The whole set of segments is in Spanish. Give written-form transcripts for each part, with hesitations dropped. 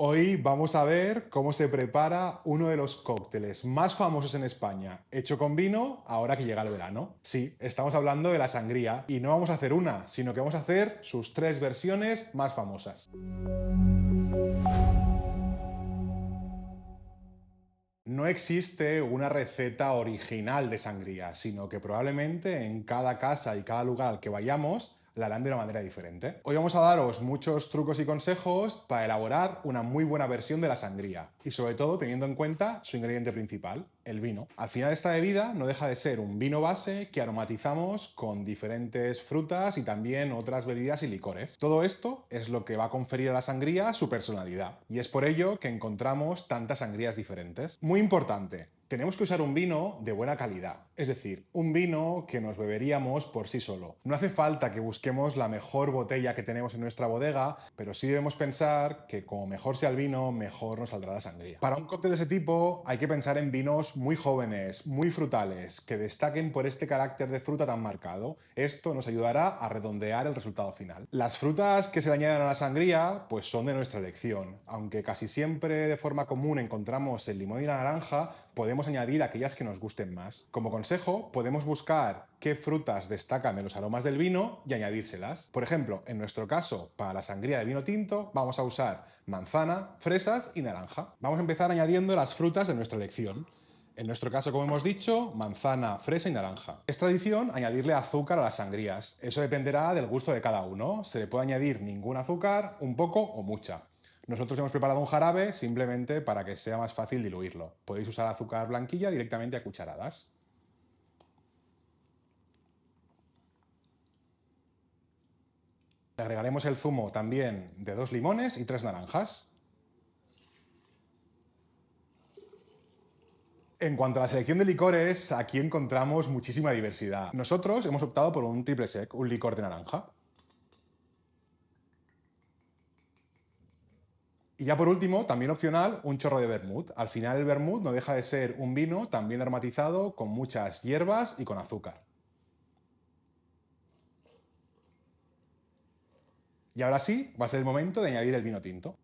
Hoy vamos a ver cómo se prepara uno de los cócteles más famosos en España, hecho con vino, ahora que llega el verano. Sí, estamos hablando de la sangría, y no vamos a hacer una, sino que vamos a hacer sus tres versiones más famosas. No existe una receta original de sangría, sino que probablemente en cada casa y cada lugar al que vayamos la harán de una manera diferente. Hoy vamos a daros muchos trucos y consejos para elaborar una muy buena versión de la sangría y sobre todo teniendo en cuenta su ingrediente principal, el vino. Al final esta bebida no deja de ser un vino base que aromatizamos con diferentes frutas y también otras bebidas y licores. Todo esto es lo que va a conferir a la sangría su personalidad y es por ello que encontramos tantas sangrías diferentes. Muy importante, tenemos que usar un vino de buena calidad, es decir, un vino que nos beberíamos por sí solo. No hace falta que busquemos la mejor botella que tenemos en nuestra bodega, pero sí debemos pensar que como mejor sea el vino, mejor nos saldrá la sangría. Para un cóctel de ese tipo hay que pensar en vinos muy jóvenes, muy frutales, que destaquen por este carácter de fruta tan marcado. Esto nos ayudará a redondear el resultado final. Las frutas que se le añaden a la sangría pues son de nuestra elección. Aunque casi siempre de forma común encontramos el limón y la naranja, podemos añadir aquellas que nos gusten más. Como consejo, podemos buscar qué frutas destacan de los aromas del vino y añadírselas. Por ejemplo, en nuestro caso, para la sangría de vino tinto, vamos a usar manzana, fresas y naranja. Vamos a empezar añadiendo las frutas de nuestra elección. En nuestro caso, como hemos dicho, manzana, fresa y naranja. Es tradición añadirle azúcar a las sangrías. Eso dependerá del gusto de cada uno. Se le puede añadir ningún azúcar, un poco o mucha. Nosotros hemos preparado un jarabe simplemente para que sea más fácil diluirlo. Podéis usar azúcar blanquilla directamente a cucharadas. Le agregaremos el zumo también de 2 limones y 3 naranjas. En cuanto a la selección de licores, aquí encontramos muchísima diversidad. Nosotros hemos optado por un triple sec, un licor de naranja. Y ya por último, también opcional, un chorro de vermut. Al final el vermut no deja de ser un vino también aromatizado con muchas hierbas y con azúcar. Y ahora sí, va a ser el momento de añadir el vino tinto.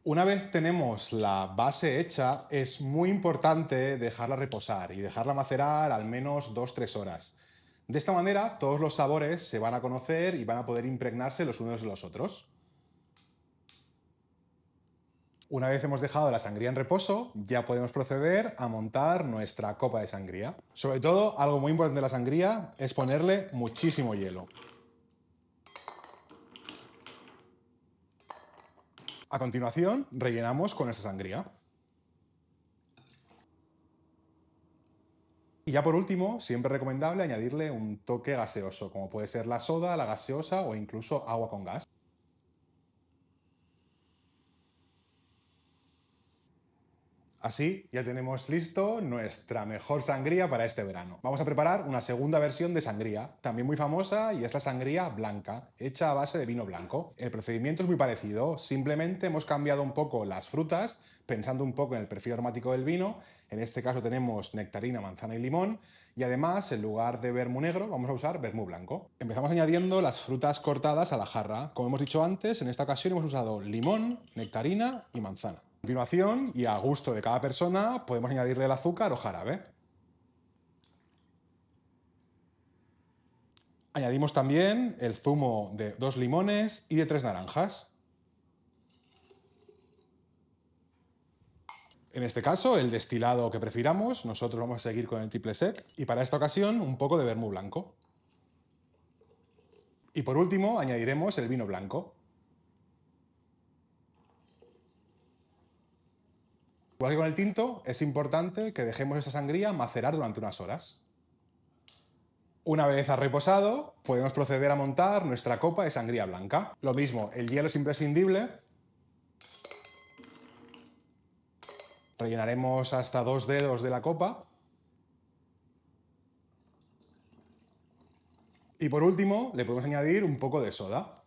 Una vez tenemos la base hecha, es muy importante dejarla reposar y dejarla macerar al menos 2-3 horas. De esta manera, todos los sabores se van a conocer y van a poder impregnarse los unos de los otros. Una vez hemos dejado la sangría en reposo, ya podemos proceder a montar nuestra copa de sangría. Sobre todo, algo muy importante de la sangría es ponerle muchísimo hielo. A continuación, rellenamos con nuestra sangría. Y ya por último, siempre es recomendable añadirle un toque gaseoso, como puede ser la soda, la gaseosa o incluso agua con gas. Así ya tenemos listo nuestra mejor sangría para este verano. Vamos a preparar una segunda versión de sangría, también muy famosa, y es la sangría blanca, hecha a base de vino blanco. El procedimiento es muy parecido, simplemente hemos cambiado un poco las frutas, pensando un poco en el perfil aromático del vino. En este caso tenemos nectarina, manzana y limón, y además, en lugar de vermú negro, vamos a usar vermú blanco. Empezamos añadiendo las frutas cortadas a la jarra. Como hemos dicho antes, en esta ocasión hemos usado limón, nectarina y manzana. A continuación, y a gusto de cada persona, podemos añadirle el azúcar o jarabe. Añadimos también el zumo de 2 limones y de 3 naranjas. En este caso, el destilado que prefiramos, nosotros vamos a seguir con el triple sec y para esta ocasión un poco de vermú blanco. Y por último, añadiremos el vino blanco. Igual que con el tinto, es importante que dejemos esta sangría macerar durante unas horas. Una vez ha reposado, podemos proceder a montar nuestra copa de sangría blanca. Lo mismo, el hielo es imprescindible. Rellenaremos hasta 2 dedos de la copa. Y por último, le podemos añadir un poco de soda.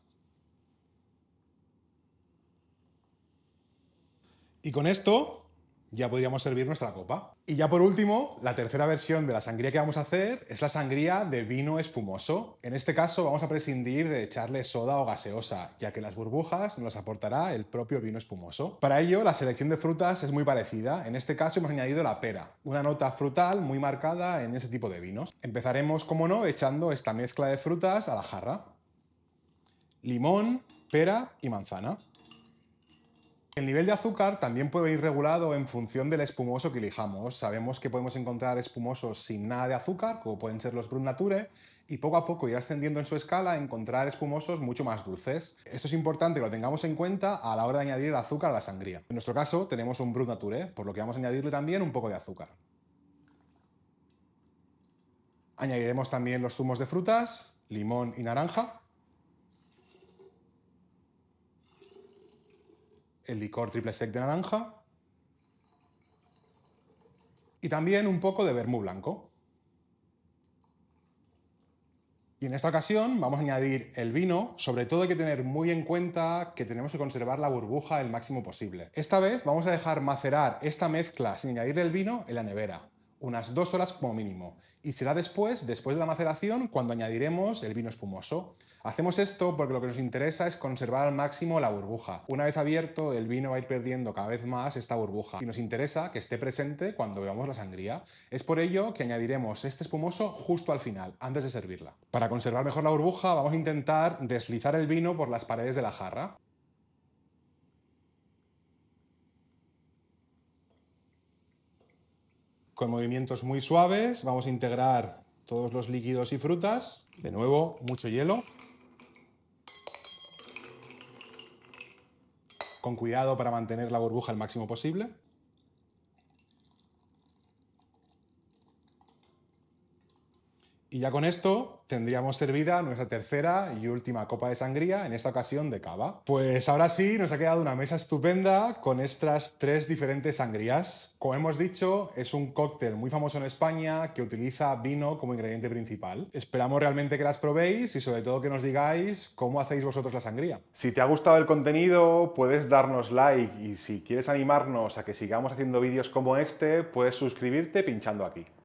Y con esto Ya podríamos servir nuestra copa. Y ya por último, la tercera versión de la sangría que vamos a hacer es la sangría de vino espumoso. En este caso vamos a prescindir de echarle soda o gaseosa, ya que las burbujas nos las aportará el propio vino espumoso. Para ello, la selección de frutas es muy parecida. En este caso hemos añadido la pera, una nota frutal muy marcada en ese tipo de vinos. Empezaremos, como no, echando esta mezcla de frutas a la jarra. Limón, pera y manzana. El nivel de azúcar también puede ir regulado en función del espumoso que elijamos. Sabemos que podemos encontrar espumosos sin nada de azúcar, como pueden ser los Brut Nature, y poco a poco ir ascendiendo en su escala a encontrar espumosos mucho más dulces. Esto es importante que lo tengamos en cuenta a la hora de añadir el azúcar a la sangría. En nuestro caso tenemos un Brut Nature, por lo que vamos a añadirle también un poco de azúcar. Añadiremos también los zumos de frutas, limón y naranja, el licor triple sec de naranja y también un poco de vermú blanco. Y en esta ocasión vamos a añadir el vino, sobre todo hay que tener muy en cuenta que tenemos que conservar la burbuja el máximo posible. Esta vez vamos a dejar macerar esta mezcla sin añadirle el vino en la nevera, unas 2 horas como mínimo, y será después de la maceración, cuando añadiremos el vino espumoso. Hacemos esto porque lo que nos interesa es conservar al máximo la burbuja. Una vez abierto, el vino va a ir perdiendo cada vez más esta burbuja y nos interesa que esté presente cuando bebamos la sangría. Es por ello que añadiremos este espumoso justo al final, antes de servirla. Para conservar mejor la burbuja, vamos a intentar deslizar el vino por las paredes de la jarra. Con movimientos muy suaves vamos a integrar todos los líquidos y frutas. De nuevo, mucho hielo. Con cuidado para mantener la burbuja el máximo posible. Y ya con esto tendríamos servida nuestra tercera y última copa de sangría, en esta ocasión de cava. Pues ahora sí, nos ha quedado una mesa estupenda con estas 3 diferentes sangrías. Como hemos dicho, es un cóctel muy famoso en España que utiliza vino como ingrediente principal. Esperamos realmente que las probéis y sobre todo que nos digáis cómo hacéis vosotros la sangría. Si te ha gustado el contenido, puedes darnos like y si quieres animarnos a que sigamos haciendo vídeos como este, puedes suscribirte pinchando aquí.